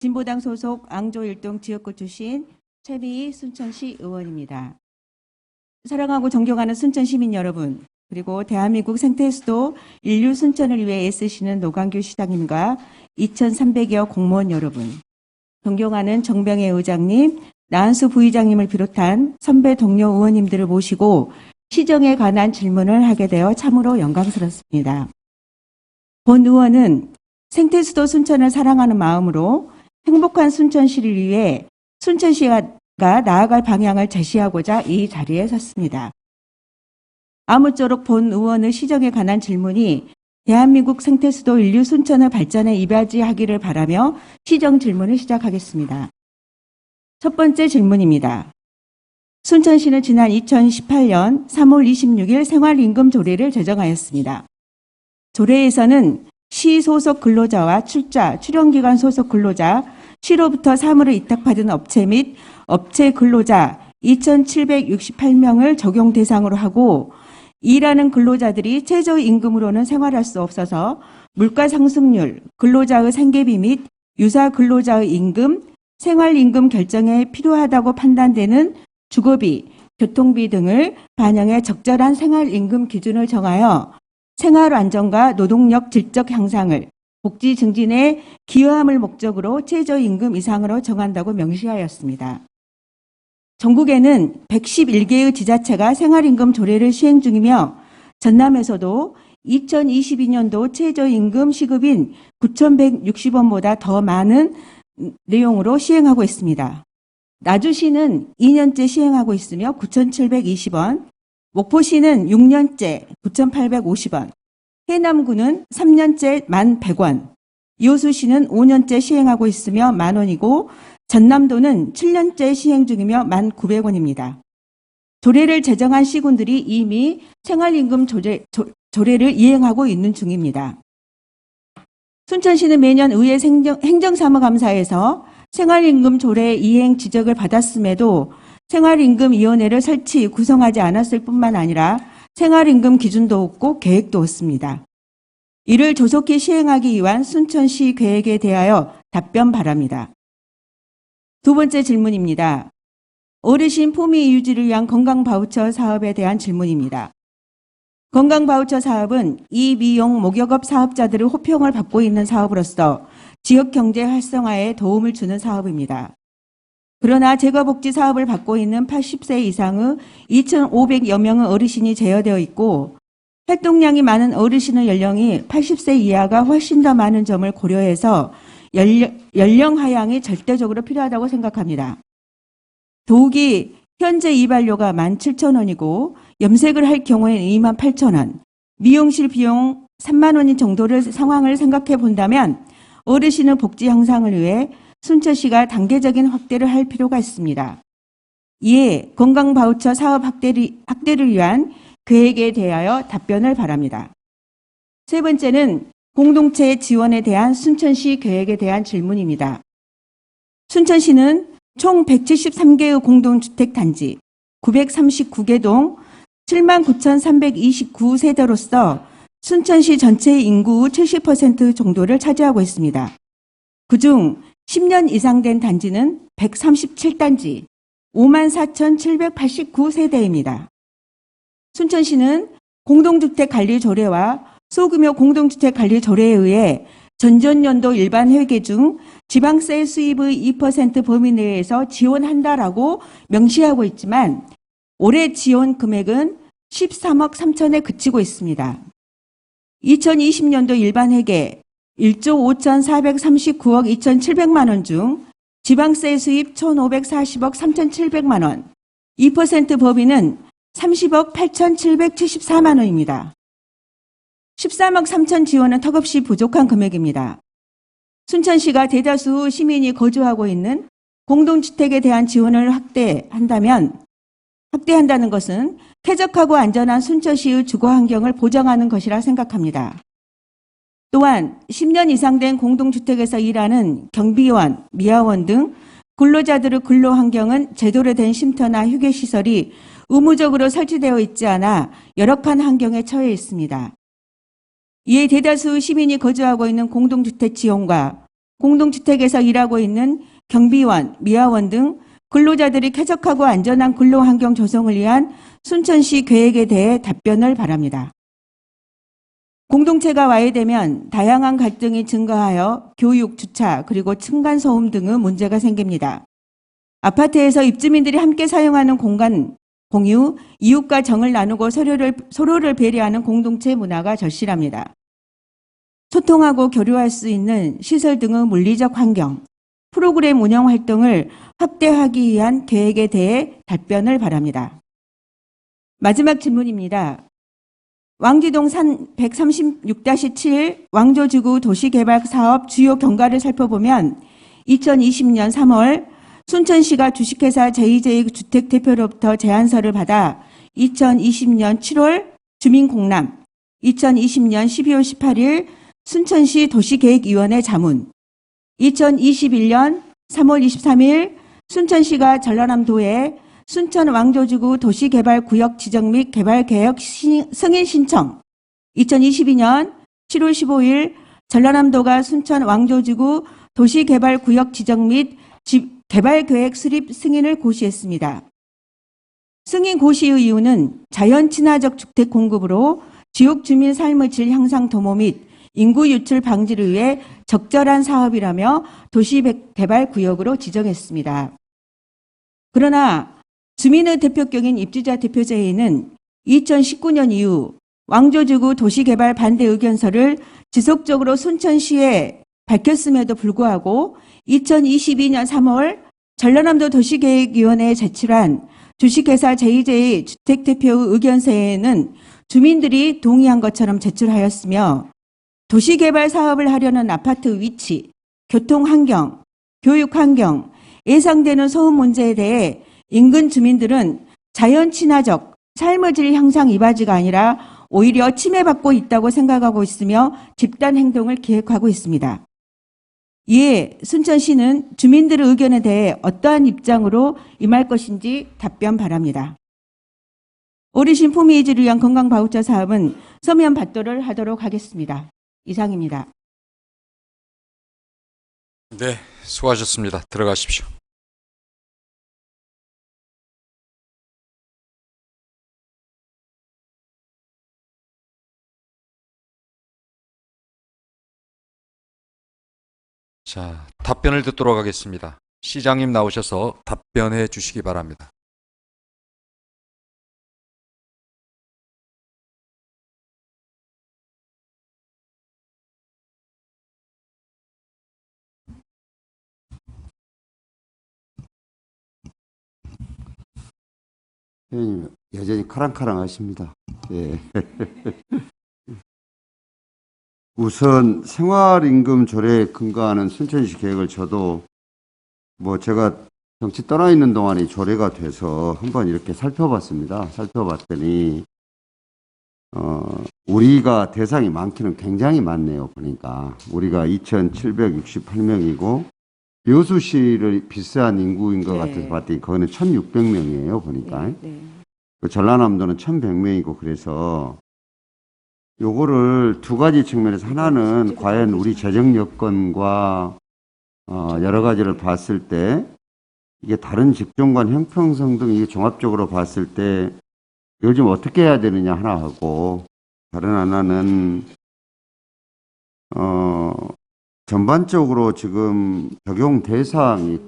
진보당 소속 앙조 일동 지역구 출신 최미희 순천시 의원입니다. 사랑하고 존경하는 순천 시민 여러분, 그리고 대한민국 생태 수도 인류 순천을 위해 애쓰시는 노광규 시장님과 2,300여 공무원 여러분, 존경하는 정병혜 의장님, 나한수 부의장님을 비롯한 선배 동료 의원님들을 모시고 시정에 관한 질문을 하게 되어 참으로 영광스럽습니다. 본 의원은 생태 수도 순천을 사랑하는 마음으로 행복한 순천시를 위해 순천시가 나아갈 방향을 제시하고자 이 자리에 섰습니다. 아무쪼록 본 의원의 시정에 관한 질문이 대한민국 생태수도 인류 순천의 발전에 이바지하기를 바라며 시정 질문을 시작하겠습니다. 첫 번째 질문입니다. 순천시는 지난 2018년 3월 26일 생활임금 조례를 제정하였습니다. 조례에서는 시 소속 근로자와 출연기관 소속 근로자, 시로부터 사무를 위탁받은 업체 및 업체 근로자 2,768명을 적용 대상으로 하고 일하는 근로자들이 최저임금으로는 생활할 수 없어서 물가 상승률, 근로자의 생계비 및 유사 근로자의 임금, 생활임금 결정에 필요하다고 판단되는 주거비, 교통비 등을 반영해 적절한 생활임금 기준을 정하여 생활안정과 노동력 질적 향상을 복지 증진에 기여함을 목적으로 최저임금 이상으로 정한다고 명시하였습니다. 전국에는 111개의 지자체가 생활임금 조례를 시행 중이며 전남에서도 2022년도 최저임금 시급인 9,160원보다 더 많은 내용으로 시행하고 있습니다. 나주시는 2년째 시행하고 있으며 9,720원, 목포시는 6년째 9,850원, 해남구는 3년째 1,100원, 여수시는 5년째 시행하고 있으며 10,000원이고 전남도는 7년째 시행 중이며 1,900원입니다. 조례를 제정한 시군들이 이미 생활임금 조례를 이행하고 있는 중입니다. 순천시는 매년 의회 행정사무감사에서 생활임금 조례 이행 지적을 받았음에도 생활임금위원회를 구성하지 않았을 뿐만 아니라 생활임금 기준도 없고 계획도 없습니다. 이를 조속히 시행하기 위한 순천시 계획에 대하여 답변 바랍니다. 두 번째 질문입니다. 어르신 포미 유지를 위한 건강바우처 사업에 대한 질문입니다. 건강바우처 사업은 이미용 목욕업 사업자들의 호평을 받고 있는 사업으로서 지역경제 활성화에 도움을 주는 사업입니다. 그러나 재가복지 사업을 받고 있는 80세 이상의 2,500여 명의 어르신이 제어되어 있고 활동량이 많은 어르신의 연령이 80세 이하가 훨씬 더 많은 점을 고려해서 연령 하향이 절대적으로 필요하다고 생각합니다. 더욱이 현재 이발료가 17,000원이고 염색을 할 경우에는 28,000원, 미용실 비용 3만 원인 정도를 상황을 생각해 본다면 어르신의 복지 향상을 위해 순천시가 단계적인 확대를 할 필요가 있습니다. 이에 건강바우처 사업 확대를 위한 계획에 대하여 답변을 바랍니다. 세 번째는 공동체 지원에 대한 순천시 계획에 대한 질문입니다. 순천시는 총 173개의 공동주택 단지, 939개 동, 79,329세대로서 순천시 전체 인구 70% 정도를 차지하고 있습니다. 그중 10년 이상 된 단지는 137단지, 54,789세대입니다. 순천시는 공동주택관리조례와 소규모 공동주택관리조례에 의해 전전년도 일반 회계 중 지방세 수입의 2% 범위 내에서 지원한다라고 명시하고 있지만 올해 지원 금액은 13억 3천에 그치고 있습니다. 2020년도 일반 회계 1조 5,439억 2,700만 원 중 지방세 수입 1,540억 3,700만 원, 2% 범위는 30억 8,774만 원입니다. 13억 3천 지원은 턱없이 부족한 금액입니다. 순천시가 대다수 시민이 거주하고 있는 공동주택에 대한 지원을 확대한다는 것은 쾌적하고 안전한 순천시의 주거 환경을 보장하는 것이라 생각합니다. 또한 10년 이상 된 공동주택에서 일하는 경비원, 미화원 등 근로자들의 근로 환경은 제대로 된 쉼터나 휴게시설이 의무적으로 설치되어 있지 않아 열악한 환경에 처해 있습니다. 이에 대다수 시민이 거주하고 있는 공동주택 지원과 공동주택에서 일하고 있는 경비원, 미화원 등 근로자들이 쾌적하고 안전한 근로환경 조성을 위한 순천시 계획에 대해 답변을 바랍니다. 공동체가 와해되면 다양한 갈등이 증가하여 교육, 주차, 그리고 층간소음 등의 문제가 생깁니다. 아파트에서 입주민들이 함께 사용하는 공간 공유, 이웃과 정을 나누고 서로를 배려하는 공동체 문화가 절실합니다. 소통하고 교류할 수 있는 시설 등의 물리적 환경, 프로그램 운영 활동을 확대하기 위한 계획에 대해 답변을 바랍니다. 마지막 질문입니다. 왕지동 산 136-7 왕조지구 도시개발사업 주요 경과를 살펴보면 2020년 3월 순천시가 주식회사 JJ 주택대표로부터 제안서를 받아 2020년 7월 주민공람, 2020년 12월 18일 순천시 도시계획위원회 자문, 2021년 3월 23일 순천시가 전라남도에 순천 왕조지구 도시개발구역 지정 및 개발계획 승인 신청, 2022년 7월 15일 전라남도가 순천 왕조지구 도시개발구역 지정 및 개발계획 수립 승인을 고시했습니다. 승인 고시의 이유는 자연 친화적 주택 공급으로 지역 주민 삶의 질 향상 도모 및 인구 유출 방지를 위해 적절한 사업이라며 도시개발구역으로 지정했습니다. 그러나 주민의 대표격인 입주자 대표제회는 2019년 이후 왕조지구 도시개발 반대 의견서를 지속적으로 순천시에 밝혔음에도 불구하고 2022년 3월 전라남도 도시계획위원회에 제출한 주식회사 JJ 주택대표의 의견서에는 주민들이 동의한 것처럼 제출하였으며 도시개발 사업을 하려는 아파트 위치, 교통환경, 교육환경, 예상되는 소음 문제에 대해 인근 주민들은 자연 친화적 삶의 질 향상 이바지가 아니라 오히려 침해받고 있다고 생각하고 있으며 집단 행동을 계획하고 있습니다. 이에 순천시는 주민들의 의견에 대해 어떠한 입장으로 임할 것인지 답변 바랍니다. 어르신 품위유지를 위한 건강바우처 사업은 서면 받도를 하도록 하겠습니다. 이상입니다. 네, 수고하셨습니다. 들어가십시오. 자, 답변을 듣도록 하겠습니다. 시장님 나오셔서 답변해 주시기 바랍니다. 회원님 여전히 카랑카랑하십니다. 예. 우선 생활임금 조례에 근거하는 순천시 계획을 저도 제가 정치 떠나 있는 동안에 조례가 돼서 한번 이렇게 살펴봤습니다. 살펴봤더니 우리가 대상이 많기는 굉장히 많네요. 보니까 우리가 2,768명이고 여수시를 비슷한 인구인 것 같아서 봤더니 거기는 1,600명이에요. 보니까 전라남도는 1,100명이고 그래서 요거를 두 가지 측면에서 하나는 과연 우리 재정 여건과 여러 가지를 봤을 때 이게 다른 직종간 형평성 등 이게 종합적으로 봤을 때 요즘 어떻게 해야 되느냐 하나 하고 다른 하나는 전반적으로 지금 적용 대상이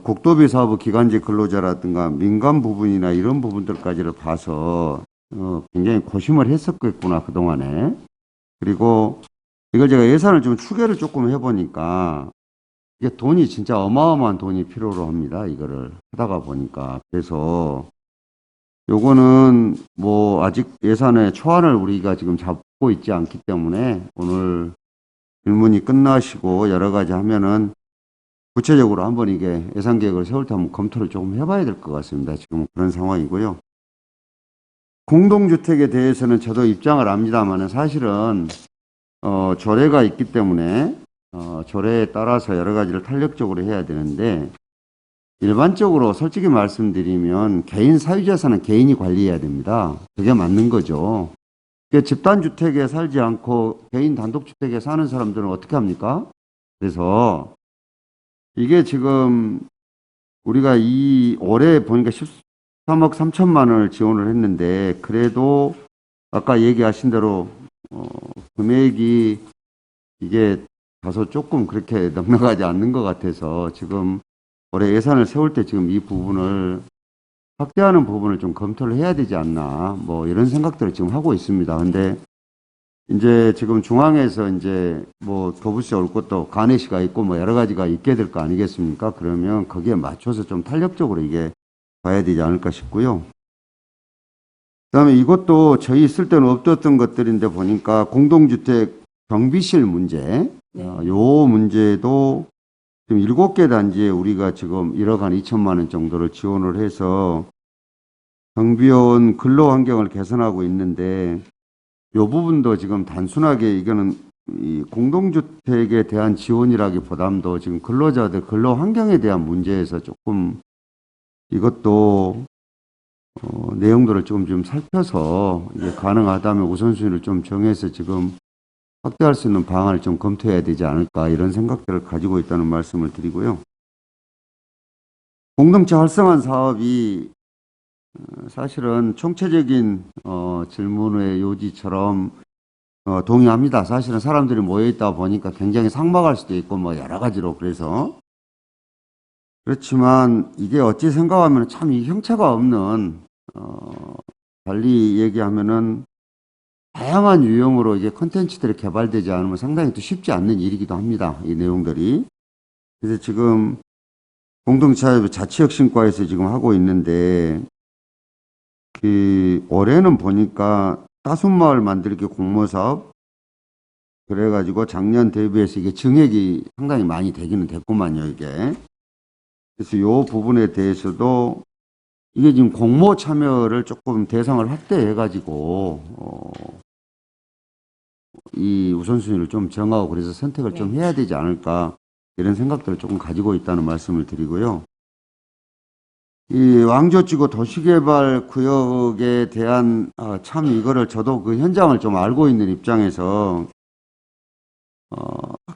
국도비 사업의 기간제 근로자라든가 민간 부분이나 이런 부분들까지를 봐서 굉장히 고심을 했었겠구나 그동안에. 그리고 이걸 제가 예산을 좀 추계를 조금 해보니까 이게 돈이 진짜 어마어마한 돈이 필요로 합니다. 이거를 하다가 보니까. 그래서 요거는 아직 예산의 초안을 우리가 지금 잡고 있지 않기 때문에 오늘 질문이 끝나시고 여러 가지 하면은 구체적으로 한번 이게 예산 계획을 세울 때 한번 검토를 조금 해봐야 될 것 같습니다. 지금 그런 상황이고요. 공동주택에 대해서는 저도 입장을 합니다만 사실은 조례가 있기 때문에 조례에 따라서 여러 가지를 탄력적으로 해야 되는데 일반적으로 솔직히 말씀드리면 개인 사유재산은 개인이 관리해야 됩니다. 그게 맞는 거죠. 집단주택에 살지 않고 개인 단독주택에 사는 사람들은 어떻게 합니까? 그래서 이게 지금 우리가 올해 보니까 13억 3천만 원을 지원을 했는데 그래도 아까 얘기하신 대로 금액이 이게 다소 조금 그렇게 넉넉하지 않는 것 같아서 지금 올해 예산을 세울 때 지금 이 부분을 확대하는 부분을 좀 검토를 해야 되지 않나 뭐 이런 생각들을 지금 하고 있습니다. 근데 이제 지금 중앙에서 이제 뭐 교부세 올 것도 가내시가 있고 뭐 여러 가지가 있게 될 거 아니겠습니까? 그러면 거기에 맞춰서 좀 탄력적으로 이게 봐야 되지 않을까 싶고요. 그다음에 이것도 저희 있을 때는 없었던 것들인데 보니까 공동주택 경비실 문제, 요 문제도 지금 7개 단지에 우리가 지금 1억 한 2천만 원 정도를 지원을 해서 경비원 근로 환경을 개선하고 있는데 요 부분도 지금 단순하게 이거는 이 공동주택에 대한 지원이라기보담도 지금 근로자들 근로 환경에 대한 문제에서 조금 이것도 내용들을 좀 살펴서 이게 가능하다면 우선순위를 좀 정해서 지금 확대할 수 있는 방안을 좀 검토해야 되지 않을까 이런 생각들을 가지고 있다는 말씀을 드리고요. 공동체 활성화 사업이 사실은 총체적인 질문의 요지처럼 동의합니다. 사실은 사람들이 모여있다 보니까 굉장히 삭막할 수도 있고 뭐 여러 가지로 그래서 그렇지만 이게 어찌 생각하면 참 이 형체가 없는 달리 얘기하면은 다양한 유형으로 이게 콘텐츠들이 개발되지 않으면 상당히 또 쉽지 않는 일이기도 합니다. 이 내용들이. 그래서 지금 공동체 자치혁신과에서 지금 하고 있는데 올해는 보니까 따순마을 만들기 공모사업 그래가지고 작년 대비해서 이게 증액이 상당히 많이 되기는 됐구만요, 이게. 그래서 요 부분에 대해서도 이게 지금 공모 참여를 조금 대상을 확대해가지고, 이 우선순위를 좀 정하고 그래서 선택을 좀 해야 되지 않을까 이런 생각들을 조금 가지고 있다는 말씀을 드리고요. 이 왕조지구 도시개발 구역에 대한 참 이거를 저도 그 현장을 좀 알고 있는 입장에서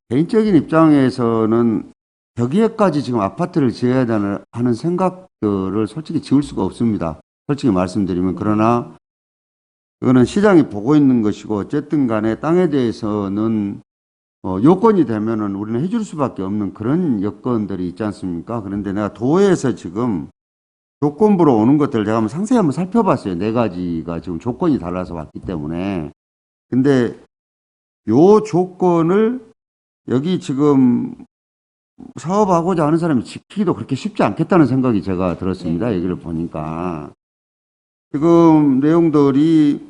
개인적인 입장에서는 여기에까지 지금 아파트를 지어야 하는 생각들을 솔직히 지울 수가 없습니다. 솔직히 말씀드리면 그러나 그거는 시장이 보고 있는 것이고 어쨌든 간에 땅에 대해서는 요건이 되면은 우리는 해줄 수밖에 없는 그런 여건들이 있지 않습니까? 그런데 내가 도에서 지금 조건부로 오는 것들을 제가 한번 상세히 한번 살펴봤어요. 4가지가 지금 조건이 달라서 왔기 때문에. 근데 요 조건을 여기 지금 사업하고자 하는 사람이 지키기도 그렇게 쉽지 않겠다는 생각이 제가 들었습니다. 얘기를 보니까. 지금 내용들이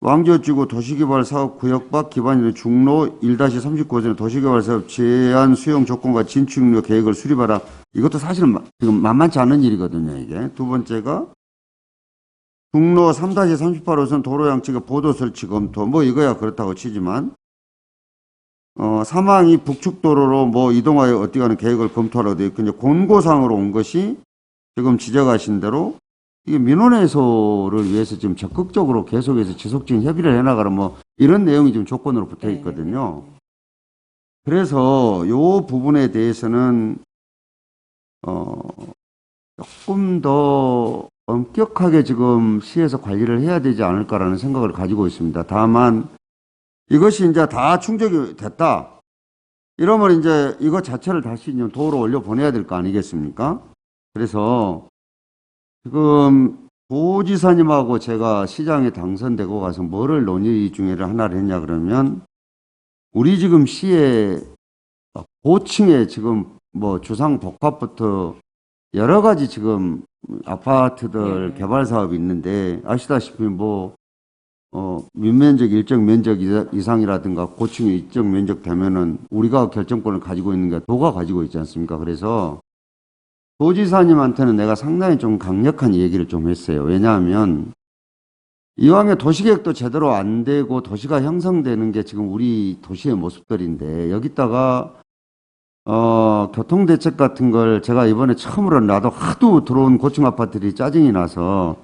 왕조지구 도시개발사업 구역 밖 기반으로 중로 1-39호선 도시개발사업 제한 수용 조건과 진출력 계획을 수립하라. 이것도 사실은 지금 만만치 않은 일이거든요, 이게. 두 번째가 중로 3-38호선 도로 양측의 보도 설치 검토. 뭐 이거야 그렇다고 치지만 사망이 북측도로로 뭐 이동하여 어디 가는 계획을 검토하라고 되어 있고 이제 권고사항으로 온 것이 지금 지적하신 대로 이게 민원해소를 위해서 지금 적극적으로 계속해서 지속적인 협의를 해나가라 뭐 이런 내용이 지금 조건으로 붙어 있거든요. 그래서 요 부분에 대해서는 조금 더 엄격하게 지금 시에서 관리를 해야 되지 않을까라는 생각을 가지고 있습니다. 다만 이것이 이제 다 충족이 됐다. 이러면 이제 이것 자체를 다시 도로 올려 보내야 될 거 아니겠습니까? 그래서 지금 도지사님하고 제가 시장에 당선되고 가서 뭐를 논의 중에를 하나를 했냐 그러면 우리 지금 시에 고층에 지금 뭐 주상복합부터 여러 가지 지금 아파트들 개발 사업이 있는데 아시다시피 뭐 민면적 일정 면적 이상이라든가 고층이 일정 면적 되면은 우리가 결정권을 가지고 있는 게 도가 가지고 있지 않습니까? 그래서 도지사님한테는 내가 상당히 좀 강력한 얘기를 좀 했어요. 왜냐하면 이왕에 도시계획도 제대로 안 되고 도시가 형성되는 게 지금 우리 도시의 모습들인데 여기다가 교통대책 같은 걸 제가 이번에 처음으로 나도 하도 들어온 고층 아파트들이 짜증이 나서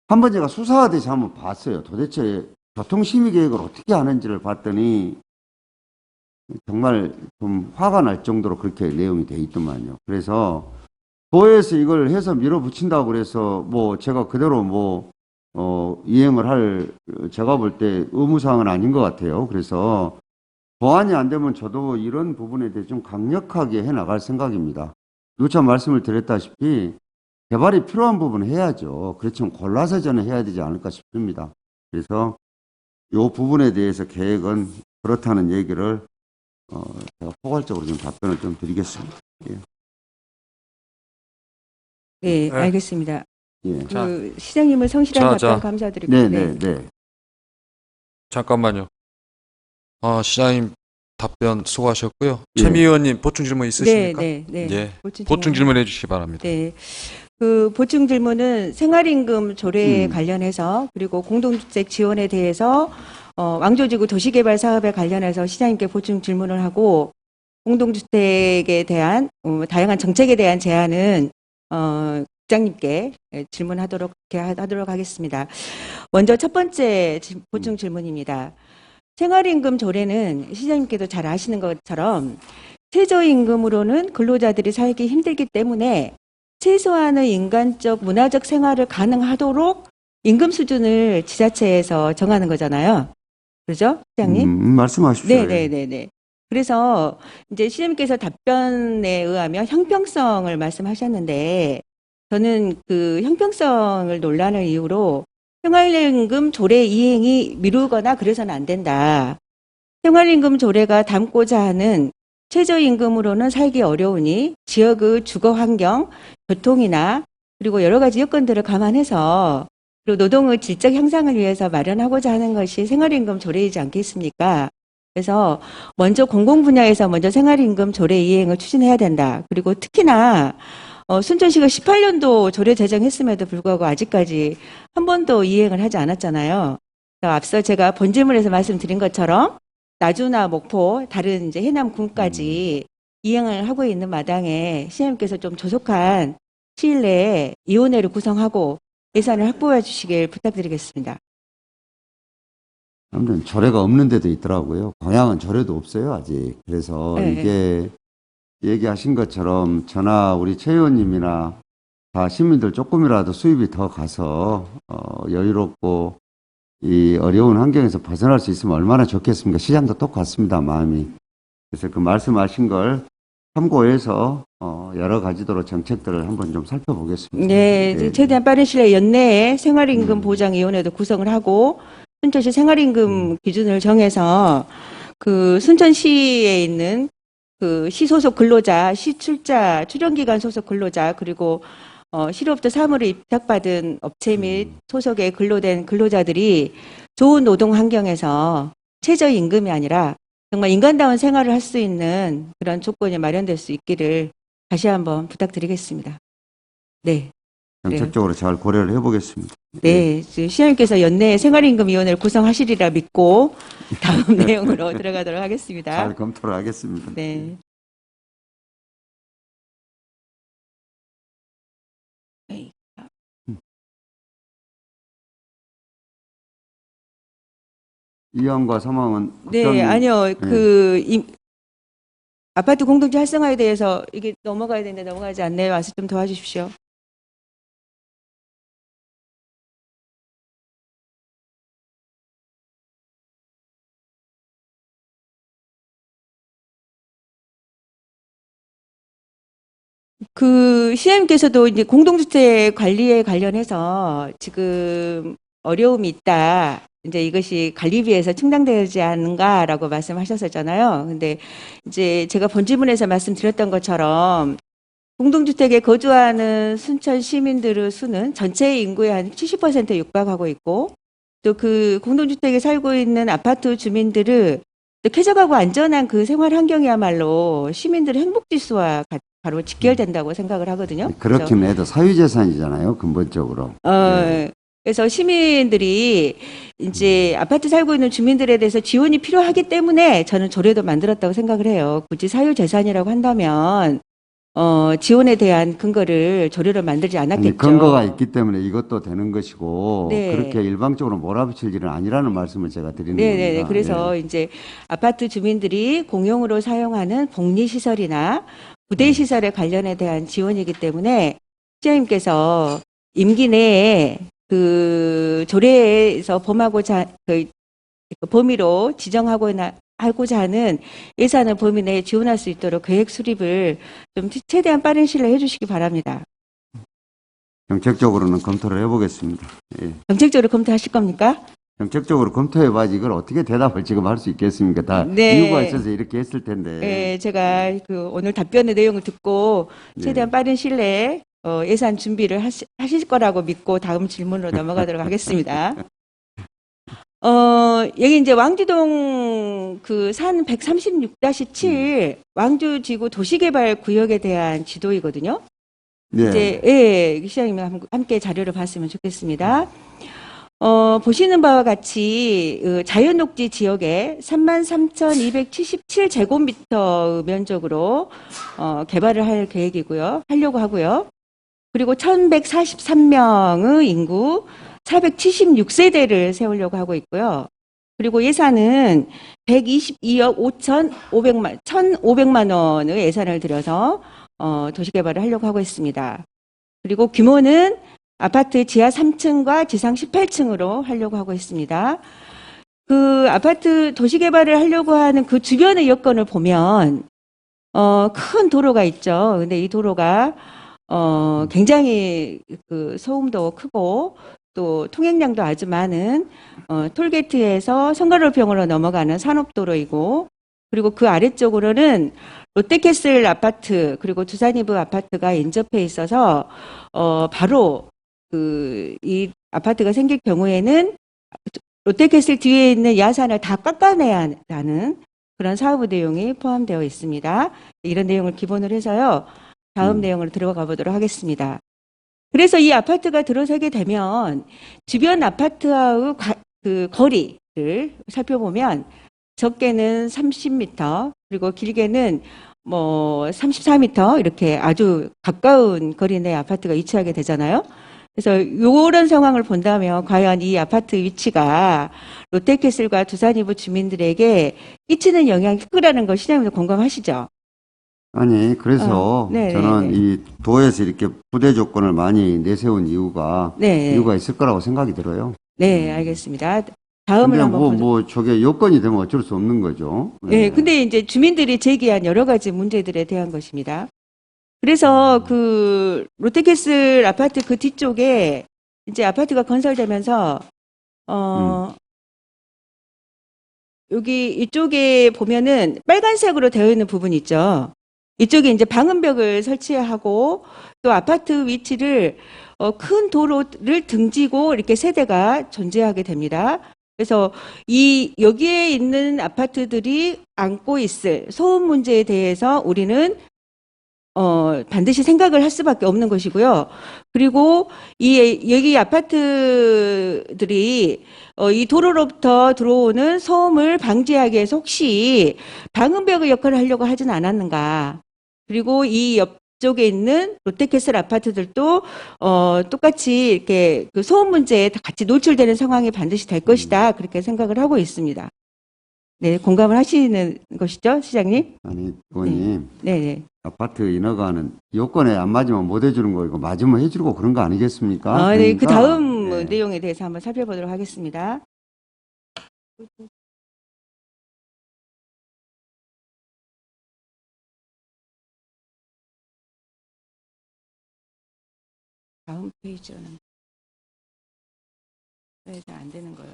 한번 제가 수사하듯이 한번 봤어요. 도대체 교통심의계획을 어떻게 하는지를 봤더니 정말 좀 화가 날 정도로 그렇게 내용이 돼 있더만요. 그래서 도에서 이걸 해서 밀어붙인다고 그래서 뭐 제가 그대로 뭐 이행을 할 제가 볼 때 의무사항은 아닌 것 같아요. 그래서 보완이 안 되면 저도 이런 부분에 대해 좀 강력하게 해 나갈 생각입니다. 누차 말씀을 드렸다시피 개발이 필요한 부분은 해야죠. 그렇지만 골라서 저는 해야 되지 않을까 싶습니다. 그래서 이 부분에 대해서 계획은 그렇다는 얘기를 제가 포괄적으로 좀 답변을 좀 드리겠습니다. 예. 네, 네. 알겠습니다. 예. 그 시장님을 성실한 자, 답변 감사드리고. 네. 잠깐만요. 시장님 답변 수고하셨고요. 예. 최미 의원님 보충 질문 있으십니까? 네. 예. 보충 보충 질문. 질문해 주시기 바랍니다. 네. 그 보충 질문은 생활임금 조례에 관련해서 그리고 공동주택 지원에 대해서 왕조지구 도시개발 사업에 관련해서 시장님께 보충 질문을 하고 공동주택에 대한 다양한 정책에 대한 제안은 국장님께 질문하도록 하도록 하겠습니다. 먼저 첫 번째 보충 질문입니다. 생활임금 조례는 시장님께도 잘 아시는 것처럼 최저임금으로는 근로자들이 살기 힘들기 때문에 최소한의 인간적, 문화적 생활을 가능하도록 임금 수준을 지자체에서 정하는 거잖아요. 그렇죠, 시장님? 말씀하십시오. 네네네네. 그래서 이제 시장님께서 답변에 의하면 형평성을 말씀하셨는데 저는 그 형평성을 논란을 이유로 생활임금 조례 이행이 미루거나 그래서는 안 된다. 생활임금 조례가 담고자 하는 최저임금으로는 살기 어려우니 지역의 주거 환경, 교통이나 그리고 여러 가지 여건들을 감안해서 그리고 노동의 질적 향상을 위해서 마련하고자 하는 것이 생활임금 조례이지 않겠습니까? 그래서 먼저 공공 분야에서 먼저 생활임금 조례 이행을 추진해야 된다. 그리고 특히나 순천시가 18년도 조례 제정했음에도 불구하고 아직까지 한 번도 이행을 하지 않았잖아요. 앞서 제가 본질문에서 말씀드린 것처럼 나주나 목포, 다른 이제 해남군까지 이행을 하고 있는 마당에 시장님께서 좀 조속한 시일 내에 위원회를 구성하고 예산을 확보해 주시길 부탁드리겠습니다. 아무튼 조례가 없는 데도 있더라고요. 광양은 조례도 없어요, 아직. 그래서 네. 이게 얘기하신 것처럼 저나 우리 최 의원님이나 다 시민들 조금이라도 수입이 더 가서 여유롭고 이 어려운 환경에서 벗어날 수 있으면 얼마나 좋겠습니까? 시장도 똑같습니다, 마음이. 그래서 그 말씀하신 걸 참고해서 여러 가지도로 정책들을 한번 좀 살펴보겠습니다. 네, 최대한 빠른 시일 내에 연내에 생활임금 보장위원회도 구성을 하고 순천시 생활임금 기준을 정해서 그 순천시에 있는 그 시소속 근로자, 시출자, 출연기관 소속 근로자 그리고 실업자 사무를 입탁받은 업체 및 소속에 근로된 근로자들이 좋은 노동 환경에서 최저임금이 아니라 정말 인간다운 생활을 할 수 있는 그런 조건이 마련될 수 있기를 다시 한번 부탁드리겠습니다. 네. 정책적으로 잘 고려를 해보겠습니다. 네. 시장님께서 연내에 생활임금위원회를 구성하시리라 믿고 다음 내용으로 들어가도록 하겠습니다. 잘 검토를 하겠습니다. 네. 이항과 사망은 네, 아니요. 아파트 공동체 활성화에 대해서 이게 넘어가야 되는데 넘어가지 않네요. 와서 좀 도와주십시오. 그 시장님께서도 이제 공동주택 관리에 관련해서 지금 어려움이 있다. 이제 이것이 관리비에서 충당되지 않는가라고 말씀하셨었잖아요. 근데 이제 제가 본질문에서 말씀드렸던 것처럼 공동주택에 거주하는 순천 시민들의 수는 전체 인구의 한 70% 육박하고 있고 또 그 공동주택에 살고 있는 아파트 주민들은 또 쾌적하고 안전한 그 생활 환경이야말로 시민들의 행복지수와 바로 직결된다고 생각을 하거든요. 그렇긴 해도 사유재산이잖아요, 근본적으로. 네. 그래서 시민들이 이제 아파트 살고 있는 주민들에 대해서 지원이 필요하기 때문에 저는 조례도 만들었다고 생각을 해요. 굳이 사유재산이라고 한다면 지원에 대한 근거를 조례로 만들지 아니, 않았겠죠. 근거가 있기 때문에 이것도 되는 것이고 네. 그렇게 일방적으로 몰아붙일 일은 아니라는 말씀을 제가 드리는 네네네. 겁니다. 그래서 이제 아파트 주민들이 공용으로 사용하는 복리시설이나 부대시설의 관련에 대한 지원이기 때문에 시장님께서 임기 내에 그 조례에서 그 범위로 하고자 하는 예산을 범위 내에 지원할 수 있도록 계획 수립을 좀 최대한 빠른 시일 내에 해주시기 바랍니다. 정책적으로는 검토를 해보겠습니다. 예. 정책적으로 검토하실 겁니까? 정책적으로 검토해봐야지 이걸 어떻게 대답을 지금 할 수 있겠습니까? 다 네. 이유가 있어서 이렇게 했을 텐데. 네, 제가 그 오늘 답변의 내용을 듣고 최대한 빠른 시일 내에 예산 준비를 하실 거라고 믿고 다음 질문으로 넘어가도록 하겠습니다. 여기 이제 왕주동 그 산 136-7 왕주지구 도시개발 구역에 대한 지도이거든요. 네. 이제 예, 시장님과 함께 자료를 봤으면 좋겠습니다. 보시는 바와 같이 자연녹지 지역에 33,277제곱미터 면적으로 개발을 하려고 하고요. 그리고 1,143명의 인구 476세대를 세우려고 하고 있고요. 그리고 예산은 122억 1,500만 원의 예산을 들여서 도시개발을 하려고 하고 있습니다. 그리고 규모는 아파트 지하 3층과 지상 18층으로 하려고 하고 있습니다. 그 아파트 도시개발을 하려고 하는 그 주변의 여건을 보면 큰 도로가 있죠. 근데 이 도로가 굉장히 그 소음도 크고 또 통행량도 아주 많은 톨게이트에서 성가로병으로 넘어가는 산업도로이고, 그리고 그 아래쪽으로는 롯데캐슬 아파트 그리고 두산이브 아파트가 인접해 있어서 바로 이 아파트가 생길 경우에는 롯데캐슬 뒤에 있는 야산을 다 깎아내야 하는 그런 사업 내용이 포함되어 있습니다. 이런 내용을 기본으로 해서요. 다음 내용으로 들어가 보도록 하겠습니다. 그래서 이 아파트가 들어서게 되면 주변 아파트와의 그 거리를 살펴보면 적게는 30m 그리고 길게는 뭐 34m 이렇게 아주 가까운 거리 내 아파트가 위치하게 되잖아요. 그래서 이런 상황을 본다면 과연 이 아파트 위치가 롯데캐슬과 두산이브 주민들에게 끼치는 영향이 크다는 걸 시장님도 공감하시죠? 아니, 그래서 네, 저는 네, 이 도에서 이렇게 부대 조건을 많이 내세운 이유가 네. 있을 거라고 생각이 들어요. 네, 알겠습니다. 다음을 근데 한번 저게 여건이 되면 어쩔 수 없는 거죠. 네, 근데 이제 주민들이 제기한 여러 가지 문제들에 대한 것입니다. 그래서 그 롯데캐슬 아파트 그 뒤쪽에 이제 아파트가 건설되면서 여기 이쪽에 보면은 빨간색으로 되어 있는 부분 있죠. 이쪽에 이제 방음벽을 설치하고 또 아파트 위치를 큰 도로를 등지고 이렇게 세대가 존재하게 됩니다. 그래서 여기에 있는 아파트들이 안고 있을 소음 문제에 대해서 우리는 반드시 생각을 할 수밖에 없는 것이고요. 그리고 여기 아파트들이 이 도로로부터 들어오는 소음을 방지하기 위해서 혹시 방음벽의 역할을 하려고 하진 않았는가. 그리고 이 옆쪽에 있는 롯데캐슬 아파트들도 똑같이 이렇게 그 소음 문제에 같이 노출되는 상황이 반드시 될 것이다. 그렇게 생각을 하고 있습니다. 네, 공감을 하시는 것이죠, 시장님? 아니, 의원님. 네, 네. 아파트 인허가는 요건에 안 맞으면 못 해주는 거고 맞으면 해주고 그런 거 아니겠습니까? 네, 그 그러니까, 다음 네. 내용에 대해서 한번 살펴보도록 하겠습니다. 다음 페이지는 왜 잘 안 되는 거예요?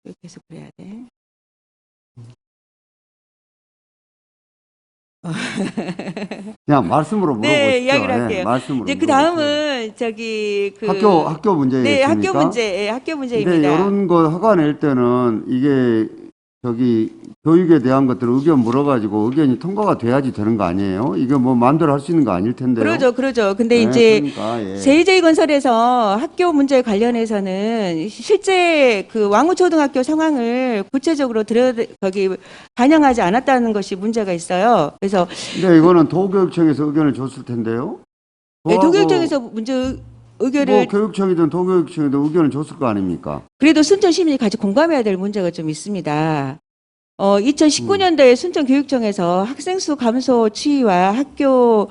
왜 계속 그래야 돼? 그냥 말씀으로 물어보시죠. 네, 이야기를 예, 할게요. 말씀으로 이제 그 물어보세요. 다음은 저기 그 학교 문제였습니까? 네, 학교 문제, 예, 학교 근데 문제입니다. 이런 거 허가 낼 때는 이게 교육에 대한 것들 의견 물어가지고 의견이 통과가 돼야지 되는 거 아니에요? 이게 뭐 마음대로 할 수 있는 거 아닐 텐데요. 그러죠. 근데 네, 이제 그러니까, 예. JJ건설에서 학교 문제 관련해서는 실제 그 왕우초등학교 상황을 구체적으로 거기 반영하지 않았다는 것이 문제가 있어요. 그래서 근데 이거는 도교육청에서 의견을 줬을 텐데요. 도교육청에서 의견을 뭐 교육청이든 도교육청이든 의견을 줬을 거 아닙니까? 그래도 순천 시민이 같이 공감해야 될 문제가 좀 있습니다. 2019년도에 순천교육청에서 학생 수 감소 추이와 학교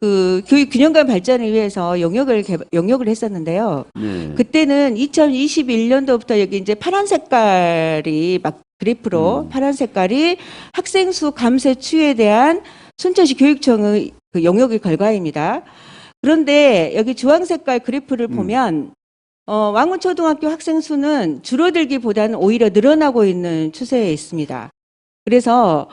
그 교육 균형감 발전을 위해서 용역을 했었는데요. 네. 그때는 2021년도부터 여기 이제 파란 색깔이 막 그래프로 파란 색깔이 학생 수 감소 추이에 대한 순천시 교육청의 그 용역의 결과입니다. 그런데 여기 주황 색깔 그래프를 보면 왕우초등학교 학생 수는 줄어들기보다는 오히려 늘어나고 있는 추세에 있습니다. 그래서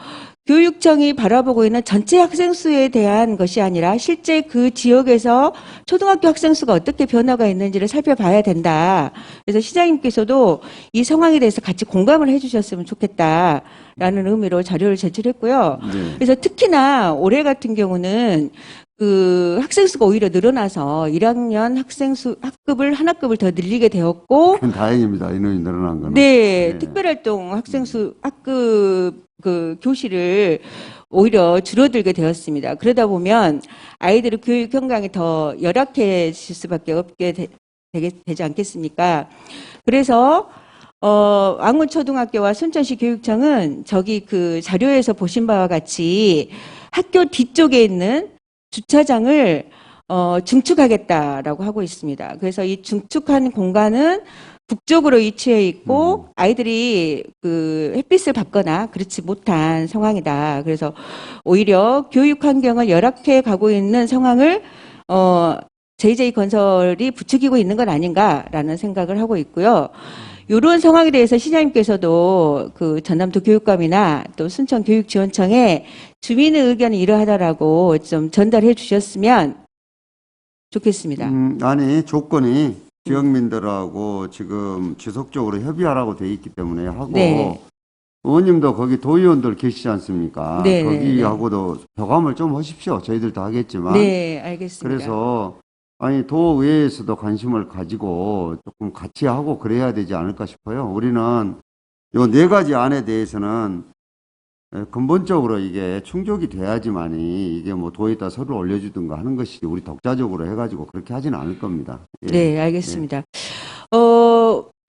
교육청이 바라보고 있는 전체 학생 수에 대한 것이 아니라 실제 그 지역에서 초등학교 학생 수가 어떻게 변화가 있는지를 살펴봐야 된다. 그래서 시장님께서도 이 상황에 대해서 같이 공감을 해주셨으면 좋겠다라는 의미로 자료를 제출했고요. 네. 그래서 특히나 올해 같은 경우는 그 학생 수가 오히려 늘어나서 1학년 학급을 한 학급을 더 늘리게 되었고, 다행입니다. 인원이 늘어난 거는. 네, 네. 특별활동 학급 그 교실을 오히려 줄어들게 되었습니다. 그러다 보면 아이들의 교육 현장이 더 열악해질 수밖에 없게 되지 않겠습니까? 그래서 왕문초등학교와 순천시 교육청은 저기 그 자료에서 보신 바와 같이 학교 뒤쪽에 있는 주차장을 증축하겠다라고 하고 있습니다. 그래서 이 증축한 공간은 북쪽으로 위치해 있고 아이들이 그 햇빛을 받거나 그렇지 못한 상황이다. 그래서 오히려 교육 환경을 열악해 가고 있는 상황을 JJ건설이 부추기고 있는 건 아닌가라는 생각을 하고 있고요. 이런 상황에 대해서 시장님께서도 그 전남도 교육감이나 또 순천교육지원청에 주민의 의견이 이러하다라고 좀 전달해 주셨으면 좋겠습니다. 아니, 조건이 지역민들하고 지금 지속적으로 협의하라고 돼 있기 때문에 하고, 네. 의원님도 거기 도의원들 계시지 않습니까? 네, 거기하고도 교감을 좀 하십시오. 저희들도 하겠지만. 네, 알겠습니다. 그래서 아니 도의회에서도 관심을 가지고 조금 같이 하고 그래야 되지 않을까 싶어요. 우리는 요 네 가지 안에 대해서는 근본적으로 이게 충족이 돼야지만이 이게 뭐 도에다 서류 올려주든가 하는 것이 우리 독자적으로 해가지고 그렇게 하지는 않을 겁니다. 예. 네, 알겠습니다.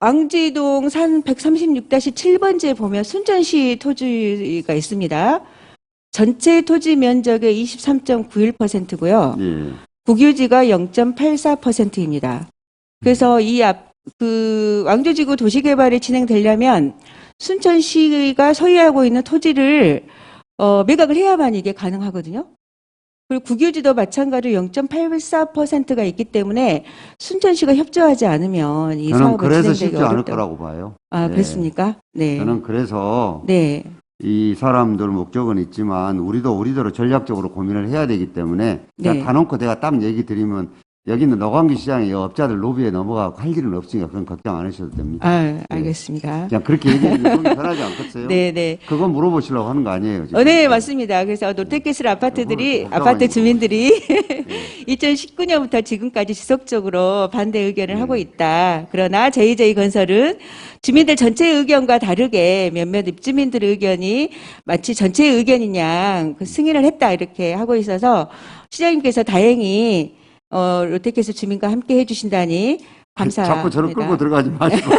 왕지동 산 136-7번지에 보면 순천시 토지가 있습니다. 전체 토지 면적의 23.91%고요. 예. 국유지가 0.84%입니다. 그래서 왕조지구 도시개발이 진행되려면 순천시가 소유하고 있는 토지를 매각을 해야만 이게 가능하거든요. 그리고 국유지도 마찬가지로 0.84%가 있기 때문에 순천시가 협조하지 않으면 이 저는 사업을 그래서 진행되기 쉽지 않을 어렵다. 거라고 봐요. 아, 네. 그렇습니까? 네. 저는 그래서 네. 이 사람들 목적은 있지만 우리도 우리대로 전략적으로 고민을 해야 되기 때문에 그냥 네. 다 놓고 내가 딱 얘기 드리면 여기는 노광기 시장에 업자들 로비에 넘어가고 할 일은 없으니까 그건 걱정 안 하셔도 됩니다. 아, 알겠습니다. 그냥 그렇게 얘기해주면 속이 편하지 않겠어요? 네, 네. 그건 물어보시려고 하는 거 아니에요? 지금? 네, 맞습니다. 그래서 노태캐슬 아파트들이, 그걸 아파트 걱정하니까. 주민들이 2019년부터 지금까지 지속적으로 반대 의견을 하고 있다. 그러나 JJ건설은 주민들 전체의 의견과 다르게 몇몇 입주민들의 의견이 마치 전체의 의견이냐 그 승인을 했다 이렇게 하고 있어서 시장님께서 다행히 롯데캐슬 주민과 함께 해주신다니 감사합니다. 자꾸 저를 끌고 들어가지 마시고요.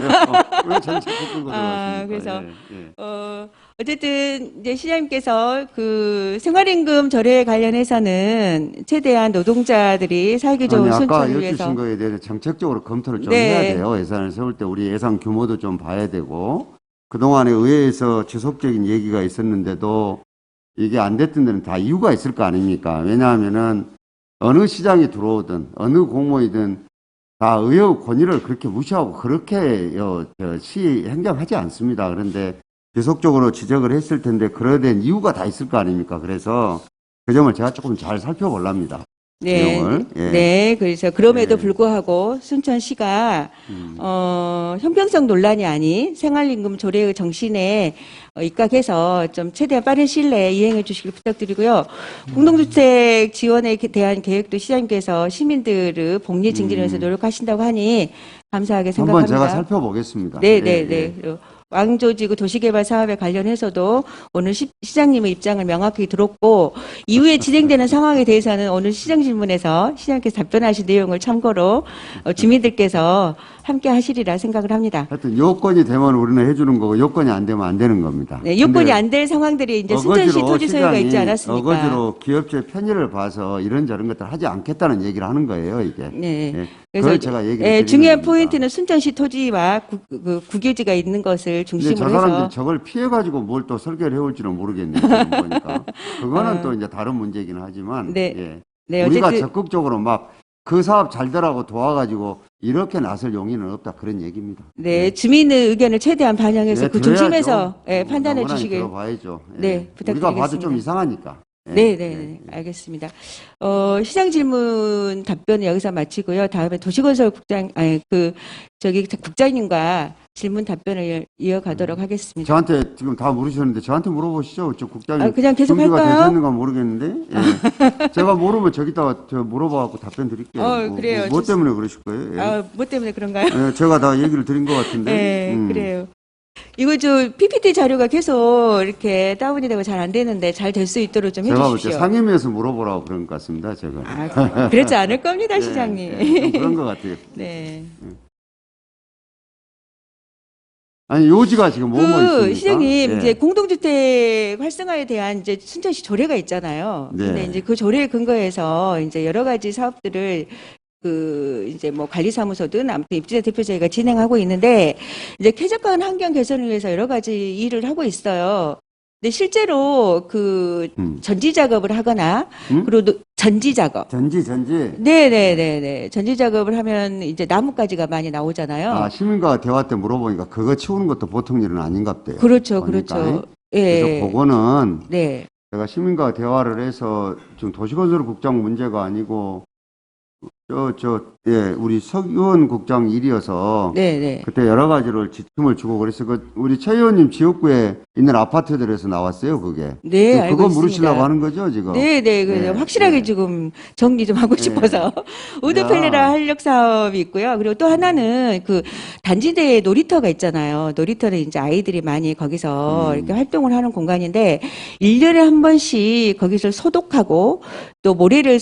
왜 저를 자꾸 끌고 들어가십니까? 그래서 예. 어쨌든 이제 시장님께서 그 생활임금 절여에 관련해서는 최대한 노동자들이 살기 좋은 아니, 아까 순천을 위해서 여쭈신 거에 대해서 정책적으로 검토를 좀 네. 해야 돼요. 예산을 세울 때 우리 예산 규모도 좀 봐야 되고 그동안에 의회에서 지속적인 얘기가 있었는데도 이게 안 됐던 데는 다 이유가 있을 거 아닙니까? 왜냐하면은 어느 시장이 들어오든 어느 공무원이든 다 의회 권위를 그렇게 무시하고 그렇게 시 행정하지 않습니다. 그런데 지속적으로 지적을 했을 텐데 그러야 된 이유가 다 있을 거 아닙니까? 그래서 그 점을 제가 조금 잘 살펴보랍니다. 네, 내용을. 예. 네, 그래서 그럼에도 예. 불구하고 순천시가 형평성 논란이 아닌 생활임금 조례의 정신에 입각해서 좀 최대한 빠른 시일 내에 이행해 주시길 부탁드리고요. 공동주택 지원에 대한 계획도 시장님께서 시민들의 복리 증진을 위해서 노력하신다고 하니 감사하게 한번 생각합니다. 제가 살펴보겠습니다. 네, 예, 네, 네. 예. 그리고 왕조지구 도시개발 사업에 관련해서도 오늘 시장님의 입장을 명확히 들었고 이후에 진행되는 상황에 대해서는 오늘 시장 질문에서 시장님께서 답변하신 내용을 참고로 주민들께서 함께 하시리라 생각을 합니다. 하여튼 요건이 되면 우리는 해주는 거고 요건이 안 되면 안 되는 겁니다. 네, 요건이 근데 안 될 상황들이 이제 순천시 어거지로 토지 소유가 시장이 있지 않았습니까? 어거지로 기업체 편의를 봐서 이런저런 것들 하지 않겠다는 얘기를 하는 거예요, 이게. 네. 예. 그래서 그걸 제가 얘기를 드리는 중요한 겁니다. 포인트는 순천시 토지와 국유지가 있는 것을 근데 중심으로 저 해서 사람들이 저걸 피해가지고 뭘 또 설계를 해올지는 모르겠네요. 지금 보니까. 그거는 또 이제 다른 문제이긴 하지만. 네. 예. 네, 우리가 어쨌든 적극적으로 막 그 사업 잘 되라고 도와가지고 이렇게 나설 용의는 없다. 그런 얘기입니다. 네, 주민의 의견을 최대한 반영해서 네, 그 들어야죠. 중심에서 판단해 너무나 주시길. 들어봐야죠. 예. 네, 우리가 봐도 부탁드리겠습니다. 좀 이상하니까. 예. 네, 네, 예. 네, 알겠습니다. 시장 질문 답변은 여기서 마치고요. 다음에 도시건설 국장님과 질문 답변을 이어가도록 하겠습니다. 저한테 지금 다 물으셨는데 저한테 물어보시죠. 저 국장님 그냥 계속 준비가 할까요? 되셨는가 모르겠는데. 예. 제가 모르면 저기다가 저 물어봐갖고 답변 드릴게요. 그래요. 뭐 때문에 그러실 거예요? 예. 뭐 때문에 그런가요? 예, 제가 다 얘기를 드린 것 같은데. 네, 그래요. 이거 PPT 자료가 계속 이렇게 다운이 되고 잘 안 되는데 잘 될 수 있도록 좀 제가 볼 때 해주십시오. 상임위에서 물어보라고 그런 것 같습니다. 제가. 그렇지 않을 겁니다, 예, 시장님. 예, 좀 그런 것 같아요. 네. 아니 요지가 지금 뭐뭐 있습니까? 시장님, 예. 이제 공동주택 활성화에 대한 이제 순천시 조례가 있잖아요. 네. 근데 이제 그 조례에 근거해서 이제 여러 가지 사업들을 이제 뭐 관리사무소든 아무튼 입주자 대표자가 진행하고 있는데 이제 쾌적한 환경 개선을 위해서 여러 가지 일을 하고 있어요. 근데 실제로 전지 작업을 하거나 그리고 전지 작업. 전지. 네네네네. 전지 작업을 하면 이제 나뭇가지가 많이 나오잖아요. 아, 시민과 대화 때 물어보니까 그거 치우는 것도 보통 일은 아닌갑대요. 그렇죠, 보니까. 그렇죠. 그래서 예. 그거는 네. 제가 시민과 대화를 해서 지금 도시건설국장 문제가 아니고 우리 석 의원 국장 일이어서 네네. 그때 여러 가지를 지침을 주고 그래서 우리 최 의원님 지역구에 있는 아파트들에서 나왔어요, 그게. 네, 알고 그거 있습니다. 물으시려고 하는 거죠, 지금? 네네. 네, 확실하게 네. 지금 정리 좀 하고 네. 싶어서. 우드펠레라 한력 사업이 있고요. 그리고 또 하나는 단지 내에 놀이터가 있잖아요. 놀이터는 이제 아이들이 많이 거기서 이렇게 활동을 하는 공간인데 1년에 한 번씩 거기서 소독하고 또 모래를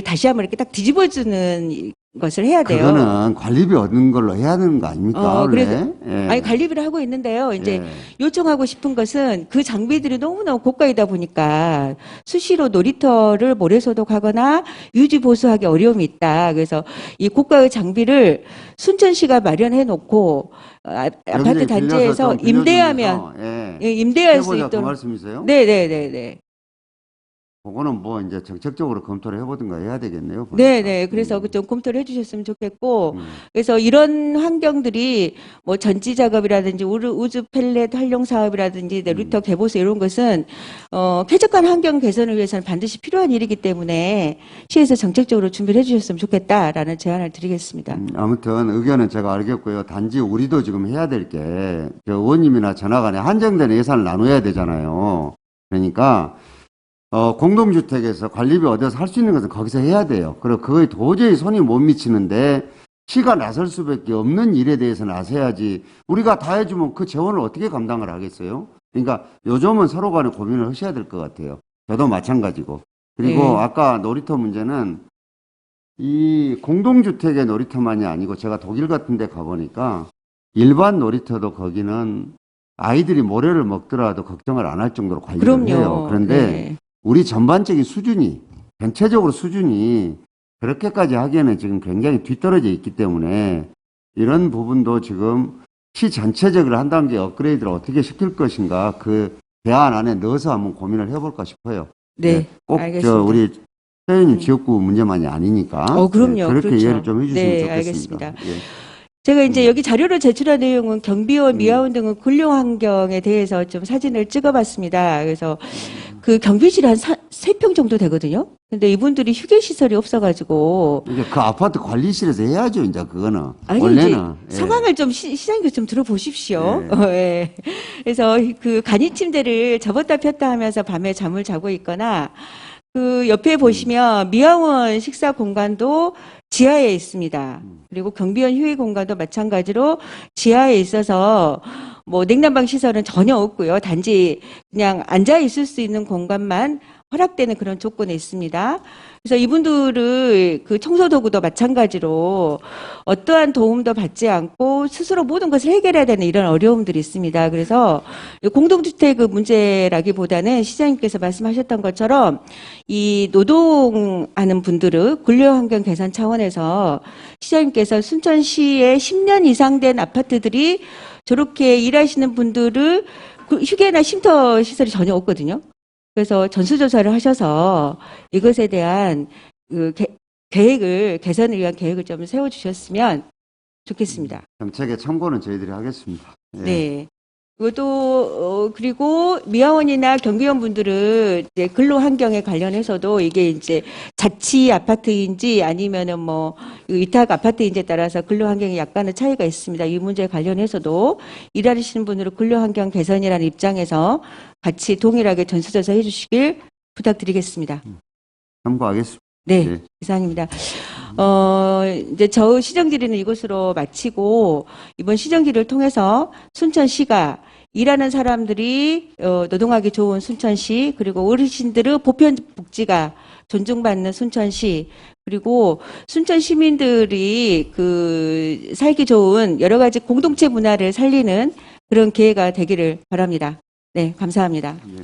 다시 한번 이렇게 딱 뒤집어주는 것을 해야 돼요. 그거는 관리비 얻는 걸로 해야 되는 거 아닙니까? 원래? 그래서 예. 아니 관리비를 하고 있는데요. 이제 예. 요청하고 싶은 것은 그 장비들이 너무너무 고가이다 보니까 수시로 놀이터를 모래 소독하거나 유지 보수하기 어려움이 있다. 그래서 이 고가의 장비를 순천시가 마련해 놓고 아파트 여기저기 단지에서 빌려서 좀 임대하면 빌려주면서, 예, 임대할 수 해보자 그 있도록. 말씀이세요? 네네네네. 그거는 뭐 이제 정책적으로 검토를 해보든가 해야 되겠네요. 보니까. 네네. 그래서 좀 검토를 해주셨으면 좋겠고, 그래서 이런 환경들이 뭐 전지 작업이라든지 우주 펠렛 활용 사업이라든지 놀이터 개보수 이런 것은 쾌적한 환경 개선을 위해서는 반드시 필요한 일이기 때문에 시에서 정책적으로 준비를 해주셨으면 좋겠다라는 제안을 드리겠습니다. 아무튼 의견은 제가 알겠고요. 단지 우리도 지금 해야 될 게 의원님이나 전화 간에 한정된 예산을 나눠야 되잖아요. 그러니까 공동주택에서 관리비 얻어서 할 수 있는 것은 거기서 해야 돼요. 그리고 그거에 도저히 손이 못 미치는데 시가 나설 수밖에 없는 일에 대해서 나서야지 우리가 다 해주면 그 재원을 어떻게 감당을 하겠어요? 그러니까 요즘은 서로 간에 고민을 하셔야 될 것 같아요. 저도 마찬가지고. 그리고 네. 아까 놀이터 문제는 이 공동주택의 놀이터만이 아니고 제가 독일 같은 데 가보니까 일반 놀이터도 거기는 아이들이 모래를 먹더라도 걱정을 안 할 정도로 관리를 그럼요. 해요. 그런데 네. 우리 전반적인 수준이, 전체적으로 수준이 그렇게까지 하기에는 지금 굉장히 뒤떨어져 있기 때문에 이런 부분도 지금 시 전체적으로 한 단계 업그레이드를 어떻게 시킬 것인가 그 대안 안에 넣어서 한번 고민을 해볼까 싶어요. 네. 꼭 알겠습니다. 우리 최 의원님 지역구 문제만이 아니니까. 그럼요. 그렇게 그렇죠. 이해를 좀 해주시면 네, 좋겠습니다. 알겠습니다. 예. 제가 이제 여기 자료를 제출한 내용은 경비원, 미화원 등의 근로 환경에 대해서 좀 사진을 찍어봤습니다. 그래서 그 경비실 한 3평 정도 되거든요. 근데 이분들이 휴게 시설이 없어가지고 이제 그 아파트 관리실에서 해야죠, 이제 그거는. 아니 원래는. 이제 상황을 좀 시장님께서 좀 들어보십시오. 예. 그래서 그 간이 침대를 접었다 폈다 하면서 밤에 잠을 자고 있거나 그 옆에 보시면 미화원 식사 공간도 지하에 있습니다. 그리고 경비원 휴게 공간도 마찬가지로 지하에 있어서 뭐 냉난방 시설은 전혀 없고요. 단지 그냥 앉아 있을 수 있는 공간만 허락되는 그런 조건에 있습니다. 그래서 이분들을 그 청소 도구도 마찬가지로 어떠한 도움도 받지 않고 스스로 모든 것을 해결해야 되는 이런 어려움들이 있습니다. 그래서 공동주택 문제라기보다는 시장님께서 말씀하셨던 것처럼 이 노동하는 분들은 근로환경 개선 차원에서 시장님께서 순천시에 10년 이상 된 아파트들이 저렇게 일하시는 분들을 휴게나 쉼터 시설이 전혀 없거든요. 그래서 전수조사를 하셔서 이것에 대한 그 계획을, 개선을 위한 계획을 좀 세워주셨으면 좋겠습니다. 정책의 참고는 저희들이 하겠습니다. 예. 네. 이것도, 그리고 미화원이나 경비원 분들은 이제 근로 환경에 관련해서도 이게 이제 자치 아파트인지 아니면은 뭐 위탁 아파트인지에 따라서 근로 환경에 약간의 차이가 있습니다. 이 문제에 관련해서도 일하시는 분으로 근로 환경 개선이라는 입장에서 같이 동일하게 전수조사 해주시길 부탁드리겠습니다. 참고하겠습니다. 네, 네. 이상입니다. 이제 저 시정질의는 이것으로 마치고 이번 시정질의를 통해서 순천시가 일하는 사람들이 노동하기 좋은 순천시, 그리고 어르신들의 보편 복지가 존중받는 순천시, 그리고 순천 시민들이 그 살기 좋은 여러 가지 공동체 문화를 살리는 그런 기회가 되기를 바랍니다. 네, 감사합니다. 예.